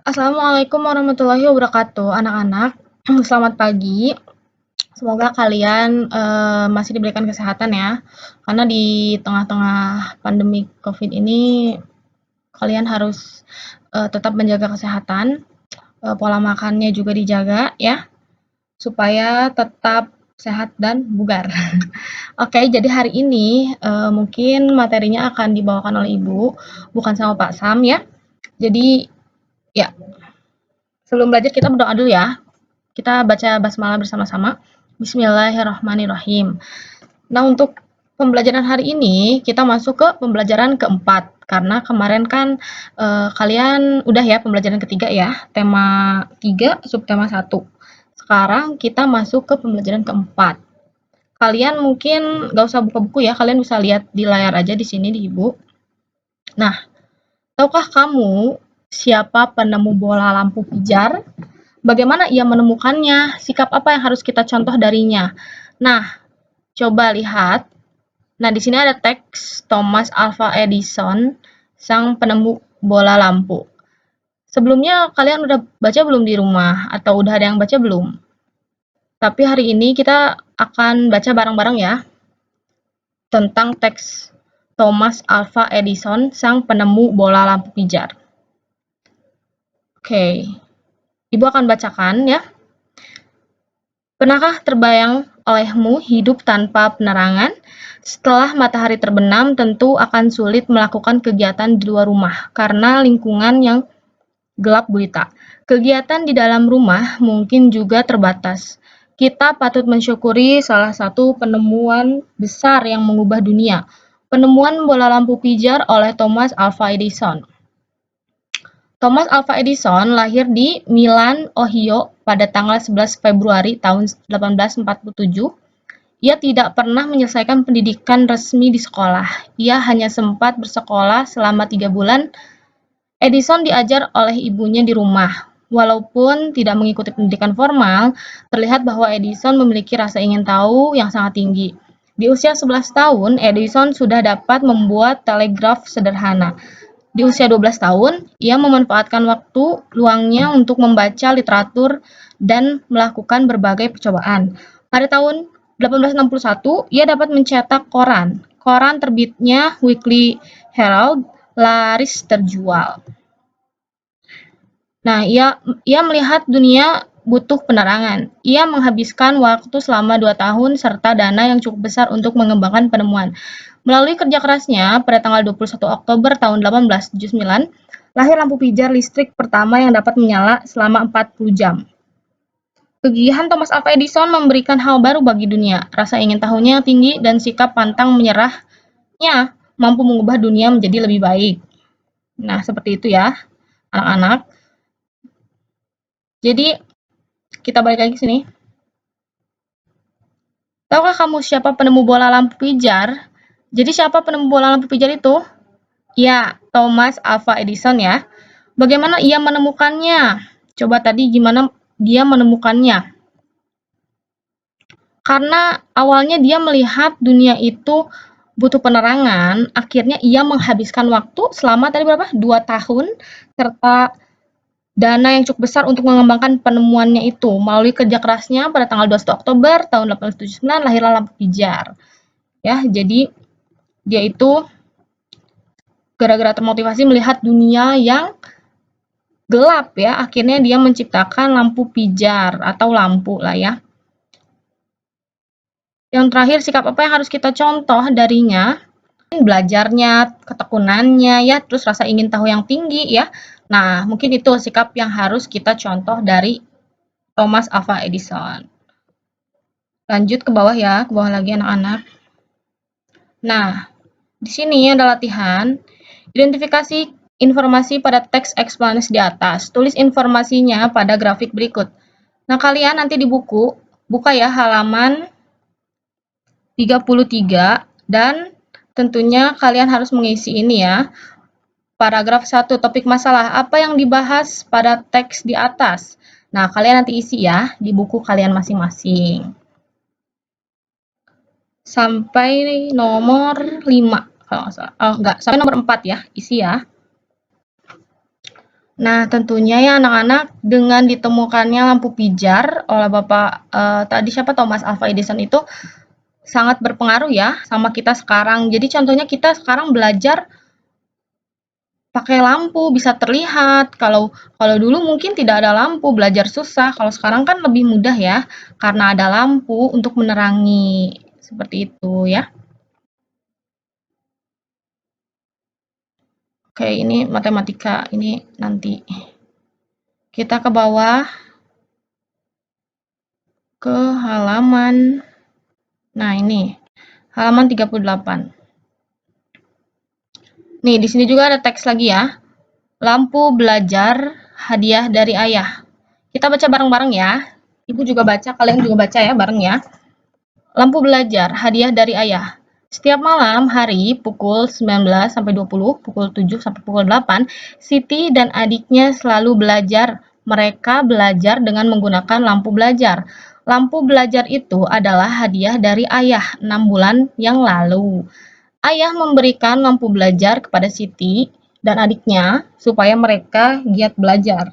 Assalamualaikum warahmatullahi wabarakatuh, anak-anak. Selamat pagi. Semoga kalian masih diberikan kesehatan ya. Karena di tengah-tengah pandemi COVID ini kalian harus tetap menjaga kesehatan, pola makannya juga dijaga ya, supaya tetap sehat dan bugar. Oke, jadi hari ini mungkin materinya akan dibawakan oleh Ibu, bukan sama Pak Sam ya. Jadi ya, sebelum belajar kita berdoa dulu ya. Kita baca basmalah bersama-sama. Bismillahirrahmanirrahim. Nah, untuk pembelajaran hari ini kita masuk ke pembelajaran keempat karena kemarin kan kalian udah ya pembelajaran ketiga ya, tema 3 subtema 1. Sekarang kita masuk ke pembelajaran keempat. Kalian mungkin gak usah buka buku ya, kalian bisa lihat di layar aja di sini di Ibu. Nah, tahukah kamu siapa penemu bola lampu pijar? Bagaimana ia menemukannya? Sikap apa yang harus kita contoh darinya? Nah, coba lihat. Nah, di sini ada teks Thomas Alva Edison, sang penemu bola lampu. Sebelumnya kalian udah baca belum di rumah? Atau udah ada yang baca belum? Tapi hari ini kita akan baca bareng-bareng ya, tentang teks Thomas Alva Edison, sang penemu bola lampu pijar. Oke, Ibu akan bacakan ya. Pernahkah terbayang olehmu hidup tanpa penerangan? Setelah matahari terbenam, tentu akan sulit melakukan kegiatan di luar rumah karena lingkungan yang gelap gulita. Kegiatan di dalam rumah mungkin juga terbatas. Kita patut mensyukuri salah satu penemuan besar yang mengubah dunia, penemuan bola lampu pijar oleh Thomas Alva Edison. Thomas Alva Edison lahir di Milan, Ohio pada tanggal 11 Februari tahun 1847. Ia tidak pernah menyelesaikan pendidikan resmi di sekolah. Ia hanya sempat bersekolah selama 3 bulan. Edison diajar oleh ibunya di rumah. Walaupun tidak mengikuti pendidikan formal, terlihat bahwa Edison memiliki rasa ingin tahu yang sangat tinggi. Di usia 11 tahun, Edison sudah dapat membuat telegraf sederhana. Di usia 12 tahun, ia memanfaatkan waktu luangnya untuk membaca literatur dan melakukan berbagai percobaan. Pada tahun 1861, ia dapat mencetak koran. Koran terbitnya Weekly Herald laris terjual. Nah, ia melihat dunia butuh penerangan. Ia menghabiskan waktu selama 2 tahun serta dana yang cukup besar untuk mengembangkan penemuan. Melalui kerja kerasnya, pada tanggal 21 Oktober tahun 1879, lahir lampu pijar listrik pertama yang dapat menyala selama 40 jam. Kegigihan Thomas Alva Edison memberikan hal baru bagi dunia. Rasa ingin tahunya yang tinggi dan sikap pantang menyerahnya mampu mengubah dunia menjadi lebih baik. Nah, seperti itu ya, anak-anak. Jadi, kita balik lagi ke sini. Tahukah kamu siapa penemu bola lampu pijar? Jadi siapa penemu bola lampu pijar itu? Ya, Thomas Alva Edison ya. Bagaimana ia menemukannya? Coba tadi gimana dia menemukannya? Karena awalnya dia melihat dunia itu butuh penerangan, akhirnya ia menghabiskan waktu selama tadi berapa? 2 tahun serta dana yang cukup besar untuk mengembangkan penemuannya itu. Melalui kerja kerasnya pada tanggal 21 Oktober tahun 1879 lahirlah lampu pijar. Ya, jadi dia itu gara-gara termotivasi melihat dunia yang gelap ya, akhirnya dia menciptakan lampu pijar atau lampu lah ya. Yang terakhir, sikap apa yang harus kita contoh darinya? Belajarnya, ketekunannya ya, terus rasa ingin tahu yang tinggi ya. Nah, mungkin itu sikap yang harus kita contoh dari Thomas Alva Edison. Lanjut ke bawah ya, ke bawah lagi anak-anak. Nah, di sini ada latihan. Identifikasi informasi pada teks eksplanasi di atas. Tulis informasinya pada grafik berikut. Nah, kalian nanti di buku, buka ya halaman 33 dan tentunya kalian harus mengisi ini ya. Paragraf 1, topik masalah. Apa yang dibahas pada teks di atas? Nah, kalian nanti isi ya di buku kalian masing-masing. Sampai nomor 5 kalau nggak salah. Oh, enggak, sampai nomor 4 ya, isi ya. Nah, tentunya ya anak-anak, dengan ditemukannya lampu pijar oleh Bapak tadi siapa, Thomas Alva Edison itu sangat berpengaruh ya sama kita sekarang. Jadi contohnya kita sekarang belajar pakai lampu bisa terlihat. Kalau kalau dulu mungkin tidak ada lampu, belajar susah. Kalau sekarang kan lebih mudah ya, karena ada lampu untuk menerangi. Seperti itu ya. Oke, ini matematika, ini nanti. Kita ke bawah, ke halaman. Nah, ini halaman 38. Nih, di sini juga ada teks lagi ya. Lampu belajar hadiah dari ayah. Kita baca bareng-bareng ya. Ibu juga baca, kalian juga baca ya bareng ya. Lampu belajar hadiah dari ayah. Setiap malam hari pukul 19 sampai 20, pukul 7 sampai pukul 8, Siti dan adiknya selalu belajar. Mereka belajar dengan menggunakan lampu belajar. Lampu belajar itu adalah hadiah dari ayah 6 bulan yang lalu. Ayah memberikan lampu belajar kepada Siti dan adiknya supaya mereka giat belajar.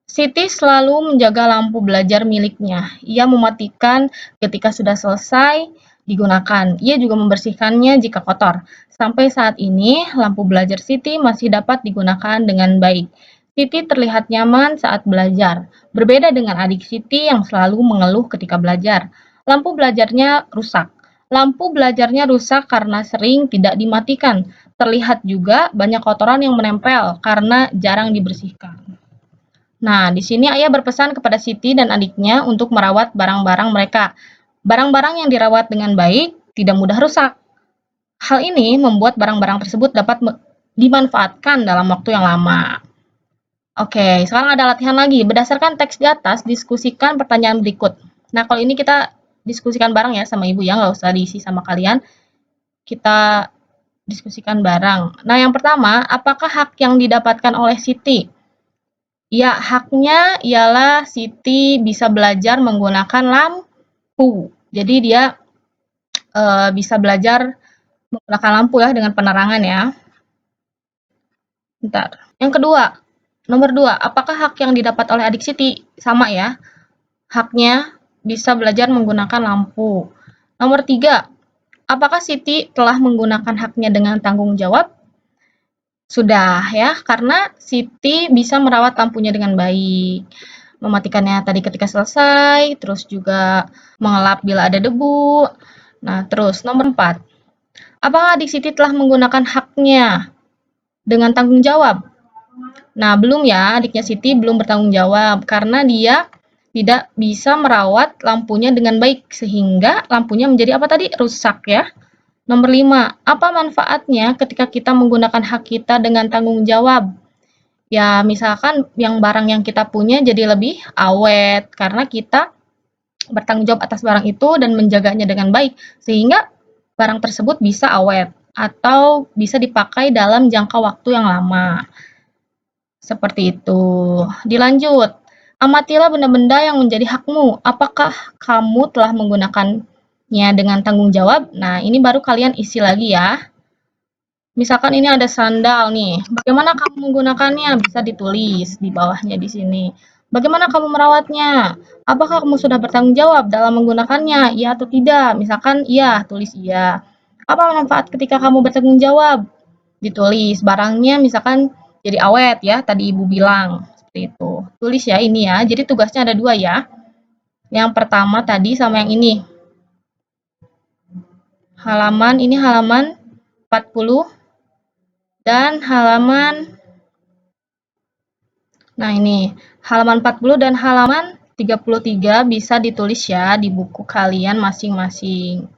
Siti selalu menjaga lampu belajar miliknya. Ia mematikan ketika sudah selesai digunakan. Ia juga membersihkannya jika kotor. Sampai saat ini, lampu belajar Siti masih dapat digunakan dengan baik. Siti terlihat nyaman saat belajar. Berbeda dengan adik Siti yang selalu mengeluh ketika belajar. Lampu belajarnya rusak. Lampu belajarnya rusak karena sering tidak dimatikan. Terlihat juga banyak kotoran yang menempel karena jarang dibersihkan. Nah, di sini ayah berpesan kepada Siti dan adiknya untuk merawat barang-barang mereka. Barang-barang yang dirawat dengan baik tidak mudah rusak. Hal ini membuat barang-barang tersebut dapat dimanfaatkan dalam waktu yang lama. Oke, sekarang ada latihan lagi. Berdasarkan teks di atas, diskusikan pertanyaan berikut. Nah, kalau ini kita diskusikan bareng ya sama ibu ya, nggak usah diisi sama kalian. Kita diskusikan bareng. Nah, yang pertama, apakah hak yang didapatkan oleh Siti? Ya, haknya ialah Siti bisa belajar menggunakan lampu. Jadi dia bisa belajar menggunakan lampu ya dengan penerangan ya. Bentar. Yang kedua, nomor 2, apakah hak yang didapat oleh adik Siti? Sama ya. Haknya bisa belajar menggunakan lampu. Nomor 3, apakah Siti telah menggunakan haknya dengan tanggung jawab? Sudah ya, karena Siti bisa merawat lampunya dengan baik. Mematikannya tadi ketika selesai, terus juga mengelap bila ada debu. Nah, terus nomor 4. Apakah adik Siti telah menggunakan haknya dengan tanggung jawab? Nah, belum ya, adiknya Siti belum bertanggung jawab karena dia tidak bisa merawat lampunya dengan baik sehingga lampunya menjadi apa tadi? Rusak ya. Nomor 5, apa manfaatnya ketika kita menggunakan hak kita dengan tanggung jawab? Ya, misalkan yang barang yang kita punya jadi lebih awet karena kita bertanggung jawab atas barang itu dan menjaganya dengan baik sehingga barang tersebut bisa awet atau bisa dipakai dalam jangka waktu yang lama. Seperti itu. Dilanjut. Amatilah benda-benda yang menjadi hakmu. Apakah kamu telah menggunakannya dengan tanggung jawab? Nah, ini baru kalian isi lagi ya. Misalkan ini ada sandal nih. Bagaimana kamu menggunakannya? Bisa ditulis di bawahnya di sini. Bagaimana kamu merawatnya? Apakah kamu sudah bertanggung jawab dalam menggunakannya? Iya atau tidak? Misalkan iya, tulis iya. Apa manfaat ketika kamu bertanggung jawab? Ditulis. Barangnya misalkan jadi awet ya, tadi ibu bilang. Seperti itu. Tulis ya ini ya. Jadi tugasnya ada 2 ya. Yang pertama tadi sama yang ini. Ini halaman 40 dan halaman Nah, ini halaman 40 dan halaman 33 bisa ditulis ya di buku kalian masing-masing.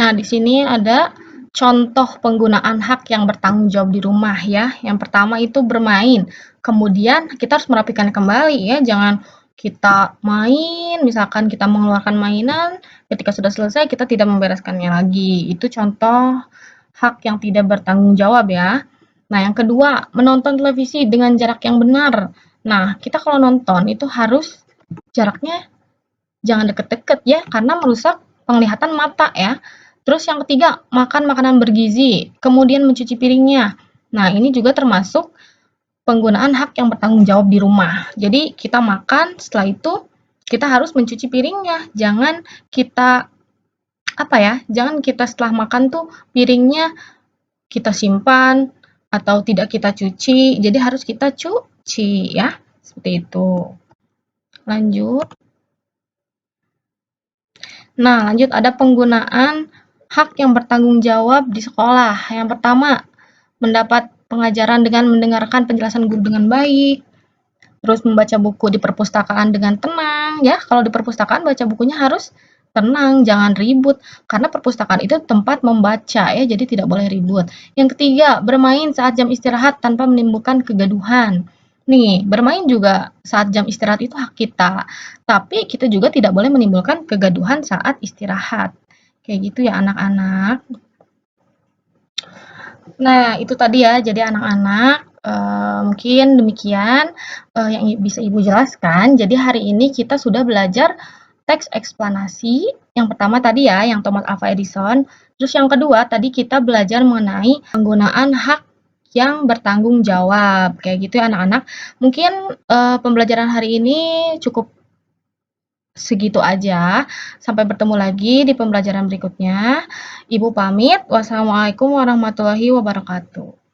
Nah, di sini ada contoh penggunaan hak yang bertanggung jawab di rumah ya. Yang pertama itu bermain. Kemudian kita harus merapikan kembali ya, jangan kita main, misalkan kita mengeluarkan mainan, ketika sudah selesai kita tidak membereskannya lagi. Itu contoh hak yang tidak bertanggung jawab ya. Nah, yang kedua, menonton televisi dengan jarak yang benar. Nah, kita kalau nonton itu harus jaraknya jangan deket-deket ya, karena merusak penglihatan mata ya. Terus yang ketiga, makan makanan bergizi, kemudian mencuci piringnya. Nah, ini juga termasuk penggunaan hak yang bertanggung jawab di rumah. Jadi kita makan, setelah itu kita harus mencuci piringnya. Jangan kita jangan kita setelah makan tuh piringnya kita simpan atau tidak kita cuci. Jadi harus kita cuci ya. Seperti itu. Lanjut. Nah, lanjut ada penggunaan hak yang bertanggung jawab di sekolah. Yang pertama, mendapat pengajaran dengan mendengarkan penjelasan guru dengan baik, terus membaca buku di perpustakaan dengan tenang, ya. Kalau di perpustakaan baca bukunya harus tenang, jangan ribut, karena perpustakaan itu tempat membaca ya, jadi tidak boleh ribut. Yang ketiga, bermain saat jam istirahat tanpa menimbulkan kegaduhan. Nih, bermain juga saat jam istirahat itu hak kita, tapi kita juga tidak boleh menimbulkan kegaduhan saat istirahat. Kayak gitu ya anak-anak. Nah, itu tadi ya, jadi anak-anak, mungkin demikian, yang bisa Ibu jelaskan. Jadi hari ini kita sudah belajar teks eksplanasi, yang pertama tadi ya, yang Thomas Alva Edison, terus yang kedua tadi kita belajar mengenai penggunaan hak yang bertanggung jawab, kayak gitu ya anak-anak. Mungkin, pembelajaran hari ini cukup segitu aja. Sampai bertemu lagi di pembelajaran berikutnya. Ibu pamit. Wassalamualaikum warahmatullahi wabarakatuh.